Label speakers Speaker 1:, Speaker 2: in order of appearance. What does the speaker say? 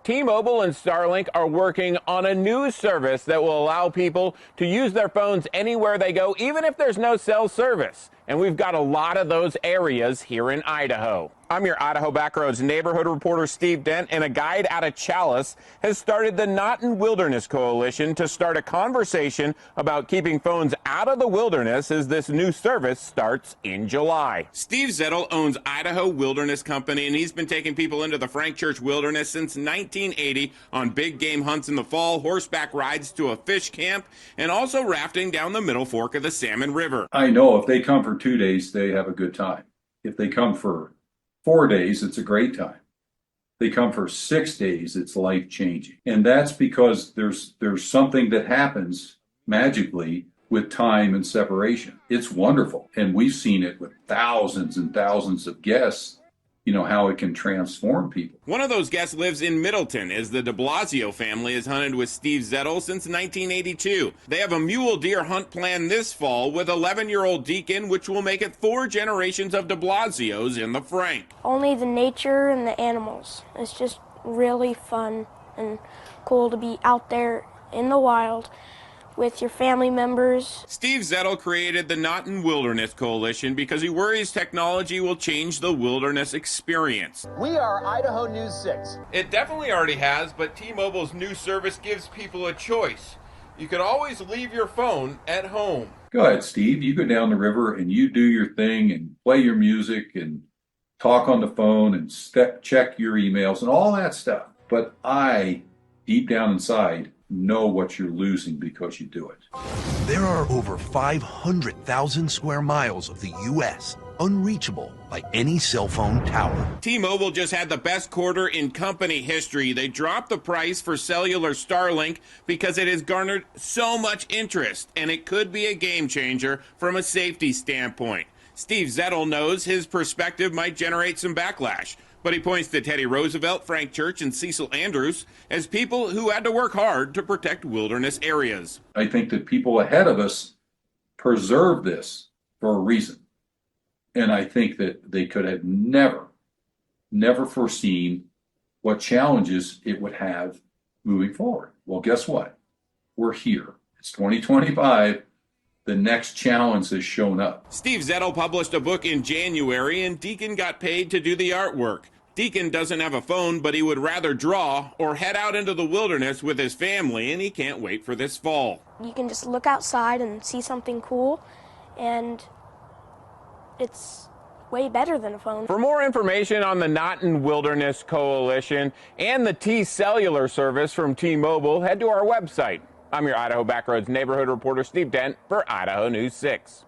Speaker 1: T-Mobile and Starlink are working on a new service that will allow people to use their phones anywhere they go, even if there's no cell service. And we've got a lot of those areas here in Idaho. I'm your Idaho Backroads neighborhood reporter, Steve Dent, and a guide out of Challis has started the Not in Wilderness Coalition to start a conversation about keeping phones out of the wilderness as this new service starts in July. Steve Zettel owns Idaho Wilderness Company, and he's been taking people into the Frank Church Wilderness since 1980 on big game hunts in the fall, horseback rides to a fish camp, and also rafting down the Middle Fork of the Salmon River.
Speaker 2: I know if they come for 2 days, they have a good time. If they come for 4 days, it's a great time. They come for 6 days, it's life-changing. And that's because there's something that happens magically with time and separation. It's wonderful. And we've seen it with thousands and thousands of guests, you know, how it can transform people.
Speaker 1: One of those guests lives in Middleton, as the de Blasio family has hunted with Steve Zettel since 1982. They have a mule deer hunt planned this fall with 11-year-old Deacon, which will make it 4 generations of de Blasios in the Frank.
Speaker 3: Only the nature and the animals. It's just really fun and cool to be out there in the wild with your family members.
Speaker 1: Steve Zettel created the Not in Wilderness Coalition because he worries technology will change the wilderness experience.
Speaker 4: We are Idaho News 6.
Speaker 1: It definitely already has, but T-Mobile's new service gives people a choice. You can always leave your phone at home.
Speaker 2: Go ahead, Steve. You go down the river and you do your thing and play your music and talk on the phone and check your emails and all that stuff. But I, deep down inside, know what you're losing because you do it.
Speaker 5: There are over 500,000 square miles of the U.S. unreachable by any cell phone tower.
Speaker 1: T-Mobile just had the best quarter in company history. They dropped the price for cellular Starlink because it has garnered so much interest, and it could be a game changer from a safety standpoint. Steve Zettel knows his perspective might generate some backlash, but he points to Teddy Roosevelt, Frank Church, and Cecil Andrews as people who had to work hard to protect wilderness areas.
Speaker 2: I think that people ahead of us preserved this for a reason. And I think that they could have never foreseen what challenges it would have moving forward. Well, guess what? We're here. It's 2025. The next challenge has shown up.
Speaker 1: Steve Zettel published a book in January, and Deacon got paid to do the artwork. Deacon doesn't have a phone, but he would rather draw or head out into the wilderness with his family, and he can't wait for this fall.
Speaker 3: You can just look outside and see something cool, and it's way better than a phone.
Speaker 1: For more information on the Not in Wilderness Coalition and the T-Cellular service from T-Mobile, head to our website. I'm your Idaho Backroads neighborhood reporter, Steve Dent, for Idaho News 6.